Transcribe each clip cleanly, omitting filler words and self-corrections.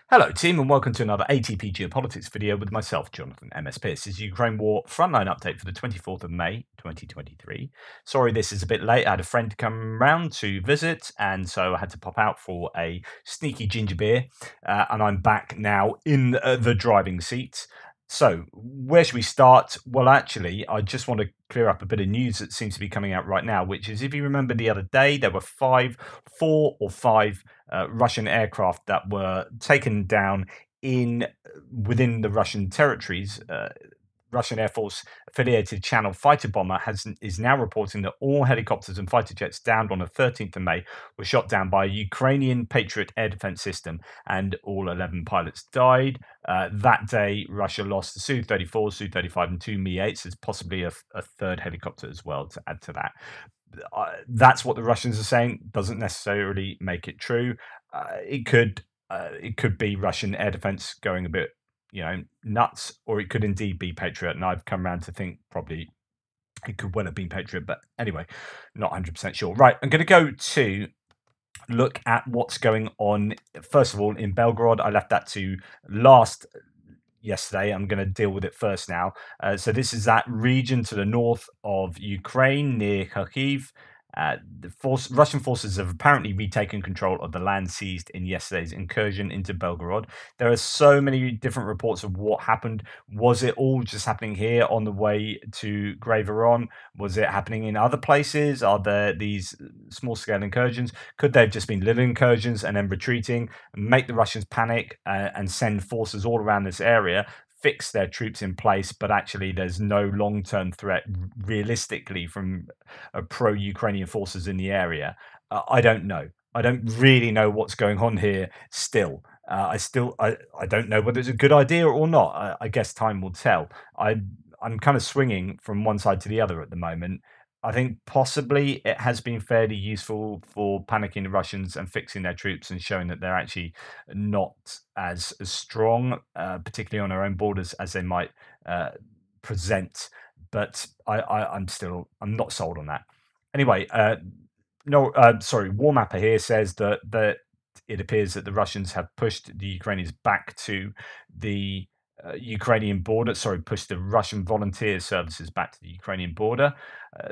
Hello team and welcome to another ATP Geopolitics video with myself, Jonathan MS Pearce. This is Ukraine War Frontline update for the 24th of May 2023. Sorry this is a bit late, I had a friend come round to visit and so I had to pop out for a sneaky ginger beer and I'm back now in the driving seat. So where should we start? Well actually I just want to clear up a bit of news that seems to be coming out right now, which is if you remember the other day there were four or five Russian aircraft that were taken down within the Russian territories. Russian Air Force affiliated Channel fighter bomber is now reporting that all helicopters and fighter jets downed on the 13th of May were shot down by a Ukrainian Patriot air defense system, and all 11 pilots died. That day, Russia lost the Su-34, Su-35, and two Mi-8s. There's possibly a third helicopter as well to add to that. That's what the Russians are saying. Doesn't necessarily make it true. It could be Russian air defense going a bit, nuts, or it could indeed be Patriot. And I've come around to think probably it could well have been Patriot, but anyway, not 100% sure. Right, I'm going to go to look at what's going on. First of all, in Belgorod, I left that to last yesterday. I'm going to deal with it first now. So this is that region to the north of Ukraine near Kharkiv. Russian forces have apparently retaken control of the land seized in yesterday's incursion into Belgorod. There are so many different reports of what happened. Was it all just happening here on the way to Graveron? Was it happening in other places? Are there these small-scale incursions? Could they have just been little incursions and then retreating, make the Russians panic and send forces all around this area, fix their troops in place, but actually there's no long-term threat realistically from pro-Ukrainian forces in the area? I don't know. I don't really know what's going on here still. I don't know whether it's a good idea or not. I guess time will tell. I'm kind of swinging from one side to the other at the moment. I think possibly it has been fairly useful for panicking the Russians and fixing their troops and showing that they're actually not as strong, particularly on our own borders, as they might present. But I'm not sold on that. Anyway, War Mapper here says that it appears that the Russians have pushed the Ukrainians back to the Ukrainian border. Pushed the Russian volunteer services back to the Ukrainian border.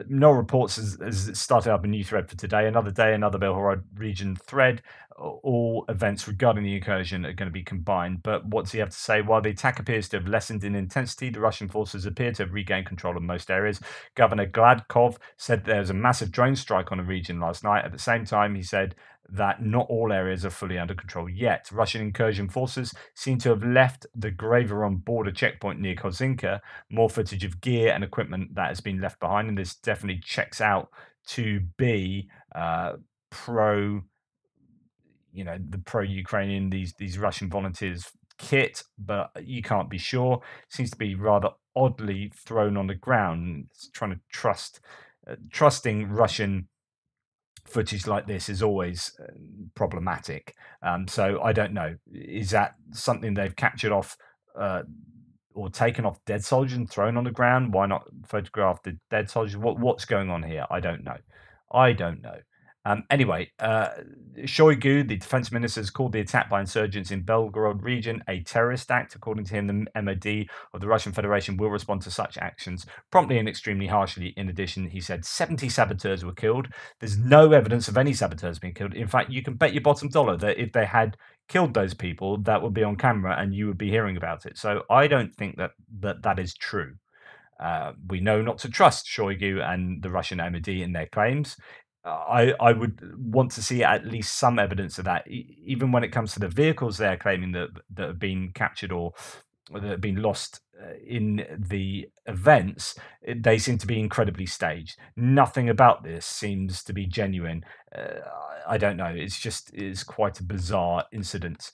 No reports has started up a new thread for today. Another day, another Belgorod region thread. All events regarding the incursion are going to be combined. But what's he have to say? While the attack appears to have lessened in intensity, the Russian forces appear to have regained control of most areas. Governor Gladkov said there was a massive drone strike on the region last night. At the same time, he said that not all areas are fully under control yet. Russian incursion forces seem to have left the Graveron border checkpoint near Kozinka. More footage of gear and equipment that has been left behind, and this definitely checks out to be pro, the pro-Ukrainian, these Russian volunteers kit, but you can't be sure. Seems to be rather oddly thrown on the ground. It's trying to trusting Russian footage like this is always problematic. So I don't know. Is that something they've captured off or taken off dead soldiers and thrown on the ground? Why not photograph the dead soldiers? What's going on here? I don't know. Anyway, Shoigu, the defense minister, has called the attack by insurgents in Belgorod region a terrorist act. According to him, the MOD of the Russian Federation will respond to such actions promptly and extremely harshly. In addition, he said 70 saboteurs were killed. There's no evidence of any saboteurs being killed. In fact, you can bet your bottom dollar that if they had killed those people, that would be on camera and you would be hearing about it. So I don't think that is true. We know not to trust Shoigu and the Russian MOD in their claims. I would want to see at least some evidence of that, even when it comes to the vehicles they're claiming that have been captured or that have been lost in the events. They seem to be incredibly staged. Nothing about this seems to be genuine. I don't know. It's quite a bizarre incident.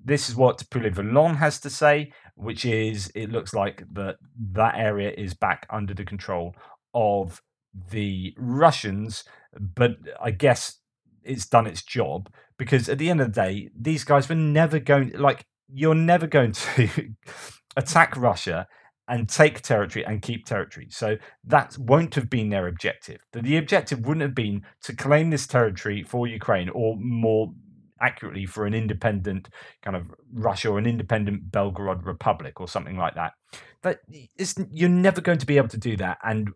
This is what Vuhledar has to say, which is it looks like that area is back under the control of the Russians, but I guess it's done its job, because at the end of the day, these guys were never going, you're never going to attack Russia and take territory and keep territory. So that won't have been their objective. The objective wouldn't have been to claim this territory for Ukraine, or more accurately for an independent kind of Russia or an independent Belgorod Republic or something like that. But you're never going to be able to do that and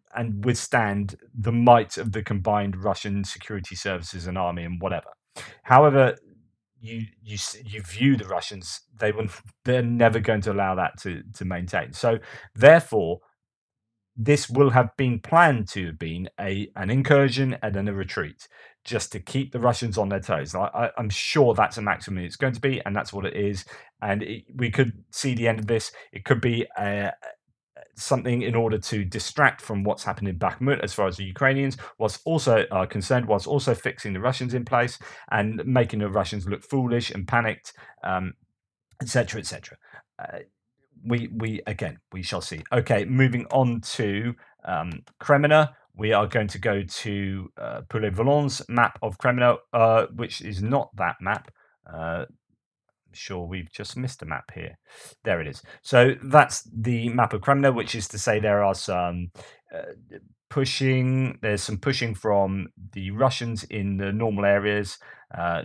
withstand the might of the combined Russian security services and army and whatever. However, you view the Russians, they're never going to allow that to maintain. So therefore, this will have been planned to have been an incursion and then a retreat, just to keep the Russians on their toes. I'm sure that's a maximum it's going to be, and that's what it is. And we could see the end of this. It could be something in order to distract from what's happened in Bakhmut as far as the Ukrainians was also concerned, whilst also fixing the Russians in place and making the Russians look foolish and panicked, etc., etc. We shall see. Okay, moving on to Kreminna. We are going to go to Vuhledar's map of Kreminna, which is not that map. Sure, we've just missed a map here. There it is. So that's the map of Kreminna, which is to say there are some pushing. There's some pushing from the Russians in the normal areas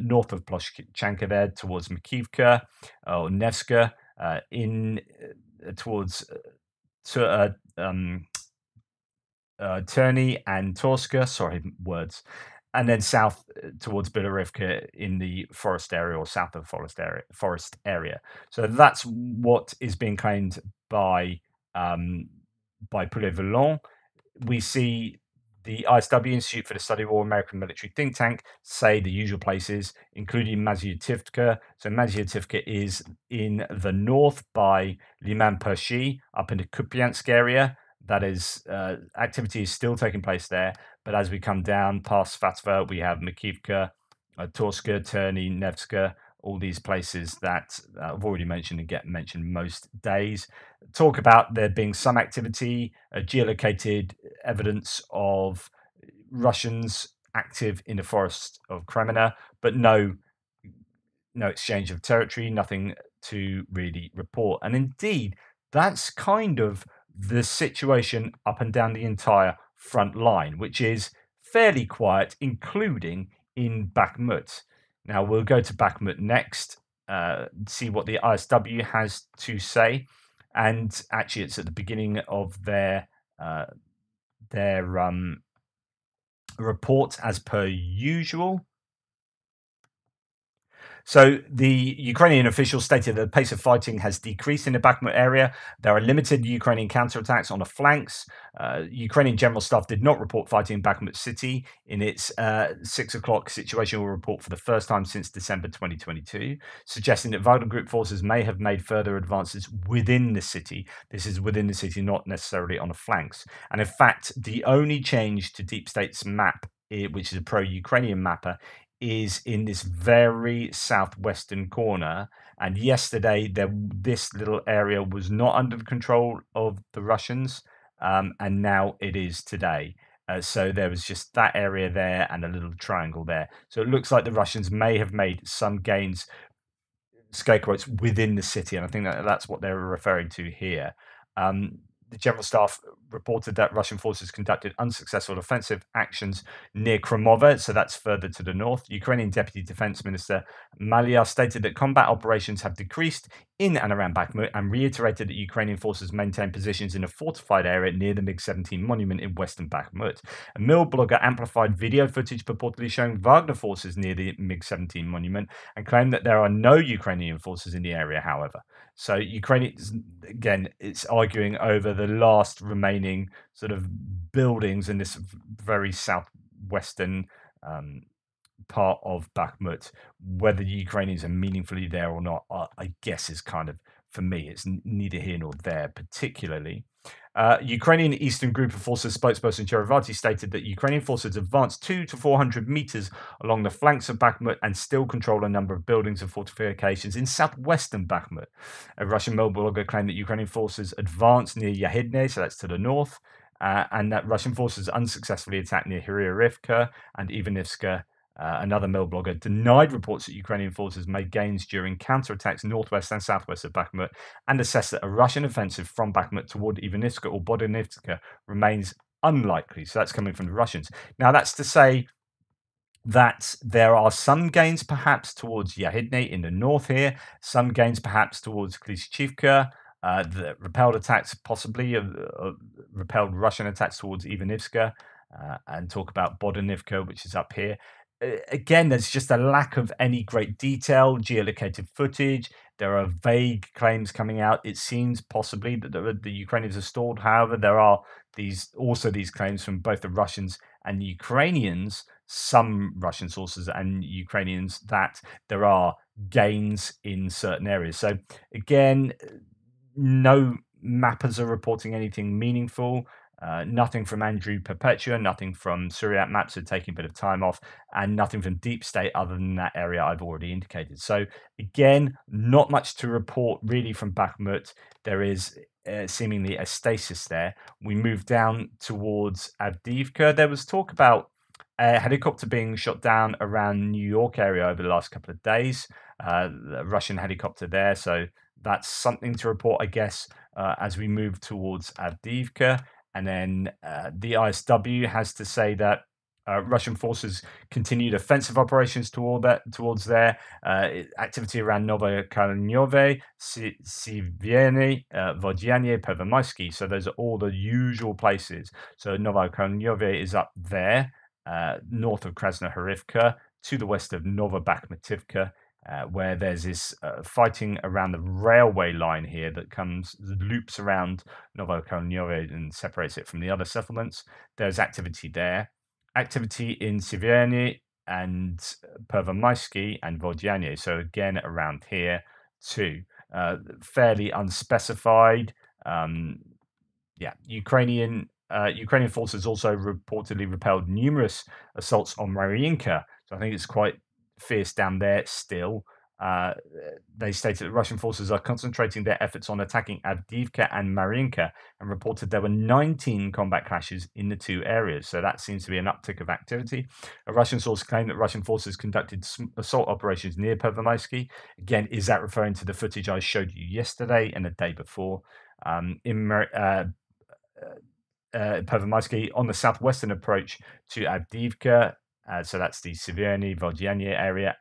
north of Ploshchanka there towards Makivka or Nevska, in towards Terny and Torska. Sorry, words. And then south towards Bilorivka in the forest area or south of forest area. So that's what is being claimed by Vuhledar. We see the ISW Institute for the Study of War, American military think tank, say the usual places, including Maziutivka. So Maziutivka is in the north by Liman Pershi, up in the Kupiansk area. That is, activity is still taking place there. But as we come down past Svatva, we have Makivka, Torska, Terny, Nevska, all these places that I've already mentioned and get mentioned most days. Talk about there being some activity, geolocated evidence of Russians active in the forests of Kreminna, but no exchange of territory, nothing to really report. And indeed, that's kind of the situation up and down the entire front line, which is fairly quiet, including in Bakhmut. Now we'll go to Bakhmut next, see what the ISW has to say, and actually it's at the beginning of their report as per usual. So the Ukrainian officials stated that the pace of fighting has decreased in the Bakhmut area. There are limited Ukrainian counterattacks on the flanks. Ukrainian General Staff did not report fighting in Bakhmut city in its 6 o'clock situational report for the first time since December 2022, suggesting that Wagner Group forces may have made further advances within the city. This is within the city, not necessarily on the flanks. And in fact, the only change to Deep State's map, which is a pro-Ukrainian mapper, is in this very southwestern corner. And yesterday, this little area was not under the control of the Russians, and now it is today. So there was just that area there and a little triangle there. So it looks like the Russians may have made some gains, scare quotes, within the city, and I think that's what they're referring to here. The General Staff reported that Russian forces conducted unsuccessful offensive actions near Kromova, so that's further to the north. Ukrainian Deputy Defense Minister Malia stated that combat operations have decreased in and around Bakhmut and reiterated that Ukrainian forces maintain positions in a fortified area near the MiG-17 monument in western Bakhmut. A Mill blogger amplified video footage purportedly showing Wagner forces near the MiG-17 monument and claimed that there are no Ukrainian forces in the area, however. So Ukraine, again, it's arguing over the last remaining sort of buildings in this very southwestern part of Bakhmut. Whether the Ukrainians are meaningfully there or not, I guess is kind of, for me, it's neither here nor there particularly. Ukrainian Eastern Group of Forces spokesperson Cherevati stated that Ukrainian forces advanced 200 to 400 meters along the flanks of Bakhmut and still control a number of buildings and fortifications in southwestern Bakhmut. A Russian mail blogger claimed that Ukrainian forces advanced near Yahidne, so that's to the north, and that Russian forces unsuccessfully attacked near Hryarivka and Ivanivska. Another Mill blogger denied reports that Ukrainian forces made gains during counterattacks northwest and southwest of Bakhmut and assessed that a Russian offensive from Bakhmut toward Ivanivska or Borodinivka remains unlikely. So that's coming from the Russians. Now, that's to say that there are some gains perhaps towards Yahidne in the north here, some gains perhaps towards Klishchivka, the repelled attacks possibly, repelled Russian attacks towards Ivanivska, and talk about Bodanivka, which is up here. Again, there's just a lack of any great detail, geolocated footage. There are vague claims coming out. It seems possibly that the Ukrainians are stalled. However, there are these claims from both the Russians and Ukrainians, some Russian sources and Ukrainians, that there are gains in certain areas. So again, no mappers are reporting anything meaningful. Nothing from Andrew Perpetua, nothing from Syriac Maps are taking a bit of time off, and nothing from Deep State other than that area I've already indicated. So again, not much to report really from Bakhmut. There is seemingly a stasis there. We move down towards Adiivka. There was talk about a helicopter being shot down around New York area over the last couple of days. The Russian helicopter there, so that's something to report, I guess, as we move towards Adiivka. And then the ISW has to say that Russian forces continued offensive operations towards there. Activity around Novokalnyove, Sivyerny, Vodyanye, Pervomaysky. So those are all the usual places. So Novokalnyove is up there, north of Krasnohorivka, to the west of Novobakhmutivka, where there's this fighting around the railway line here that loops around Novokalnyove and separates it from the other settlements. There's activity there. Activity in Sivyerny and Pervomaysky and Vodyanye. So again, around here too. Fairly unspecified. Ukrainian forces also reportedly repelled numerous assaults on Marinka. So I think it's quite fierce down there still. They stated that Russian forces are concentrating their efforts on attacking Adiivka and Marinka, and reported there were 19 combat clashes in the two areas. So that seems to be an uptick of activity. A Russian source claimed that Russian forces conducted assault operations near Pervomaysky. Again, is that referring to the footage I showed you yesterday and the day before? Pervomaysky on the southwestern approach to Adiivka. So that's the Sivyerny, Vodyanye area,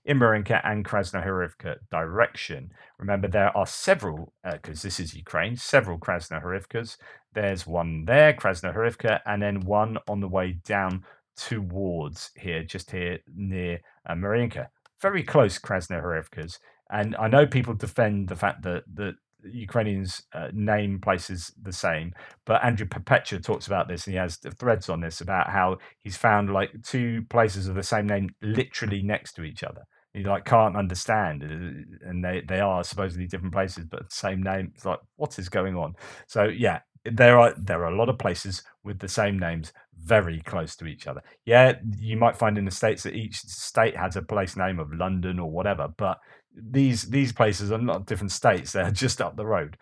in Marinka and Krasnohorivka direction. Remember, there are several, because this is Ukraine, several Krasnohorivkas. There's one there, Krasnohorivka, and then one on the way down towards here, just here near Marinka. Very close Krasnohorivkas. And I know people defend the fact that Ukrainians name places the same, but Andrew Perpetua talks about this, and he has threads on this about how he's found like two places of the same name literally next to each other. He like can't understand, and they are supposedly different places, but same name. It's like, what is going on? So yeah, there are a lot of places with the same names very close to each other. Yeah, you might find in the States that each state has a place name of London or whatever, but these places are not different states; they're just up the road.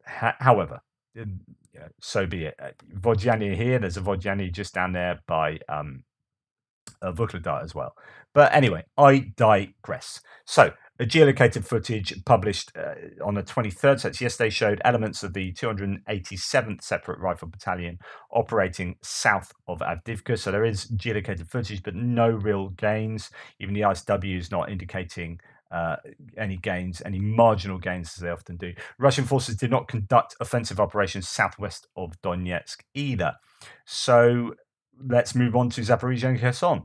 However, so be it. Vodyany here. There's a Vodyany just down there by Vuhledar as well. But anyway, I digress. So, a geolocated footage published on the 23rd, so it's yesterday, showed elements of the 287th Separate Rifle Battalion operating south of Adiivka. So there is geolocated footage, but no real gains. Even the ISW is not indicating any gains, any marginal gains, as they often do. Russian forces did not conduct offensive operations southwest of Donetsk either. So let's move on to Zaporizhia and Kherson.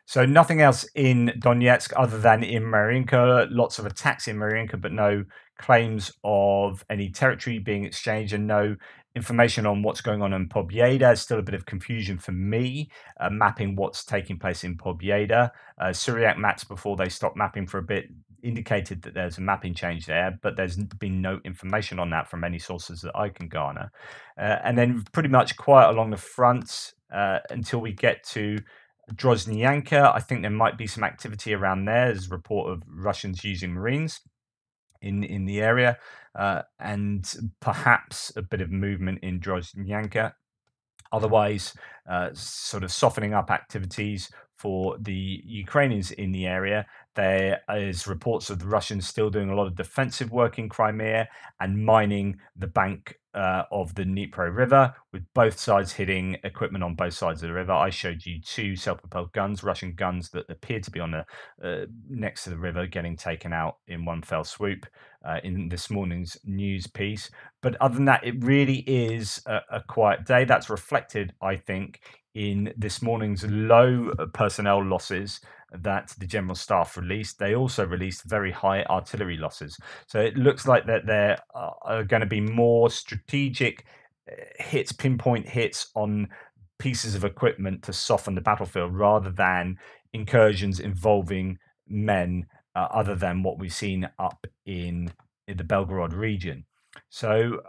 So nothing else in Donetsk other than in Marinka. Lots of attacks in Marinka, but no claims of any territory being exchanged, and no information on what's going on in Pobyeda. Still a bit of confusion for me, mapping what's taking place in Pobyeda. Syriac maps, before they stopped mapping for a bit, indicated that there's a mapping change there, but there's been no information on that from any sources that I can garner. And then pretty much quiet along the front until we get to Drozhnyanka. I think there might be some activity around there. There's a report of Russians using Marines in the area, and perhaps a bit of movement in Drozhnyanka. Otherwise, sort of softening up activities for the Ukrainians in the area. There is reports of the Russians still doing a lot of defensive work in Crimea and mining the bank of the Dnipro River, with both sides hitting equipment on both sides of the river. I showed you two self-propelled guns, Russian guns that appeared to be on the next to the river, getting taken out in one fell swoop in this morning's news piece. But other than that, it really is a quiet day. That's reflected, I think, in this morning's low personnel losses that the General Staff released. They also released very high artillery losses. So it looks like that there are going to be more strategic hits, pinpoint hits on pieces of equipment to soften the battlefield rather than incursions involving men, other than what we've seen up in the Belgorod region. So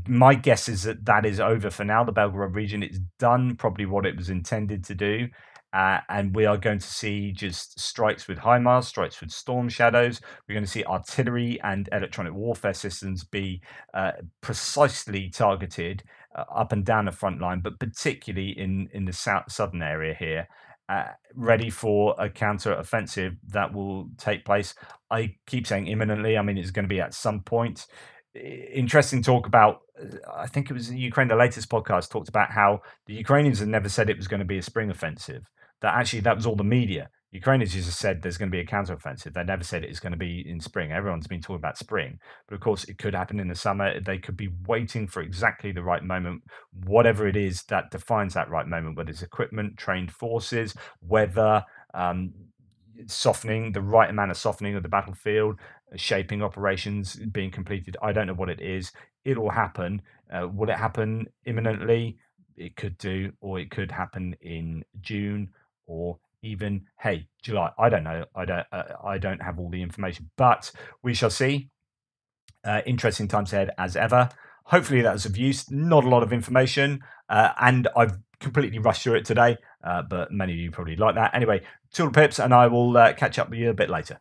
my guess is that is over for now. The Belgorod region, it's done probably what it was intended to do. And we are going to see just strikes with HIMARS, strikes with Storm Shadows. We're going to see artillery and electronic warfare systems be precisely targeted up and down the front line, but particularly in the southern area here, ready for a counter-offensive that will take place. I keep saying imminently. I mean, it's going to be at some point. Interesting talk about, I think it was Ukraine, the latest podcast talked about how the Ukrainians had never said it was going to be a spring offensive. That actually, that was all the media. Ukrainians just said there's going to be a counteroffensive. They never said it's going to be in spring. Everyone's been talking about spring, but of course it could happen in the summer. They could be waiting for exactly the right moment, whatever it is that defines that right moment, whether it's equipment, trained forces, weather, softening, the right amount of softening of the battlefield, shaping operations being completed. I don't know what it is. It'll happen. Will it happen imminently? It could do, or it could happen in June, or even July. I don't know. I don't have all the information, but we shall see. Interesting times ahead as ever. Hopefully that was of use. Not a lot of information, and I've completely rushed through it today, but many of you probably like that. Anyway, toodle pips, and I will catch up with you a bit later.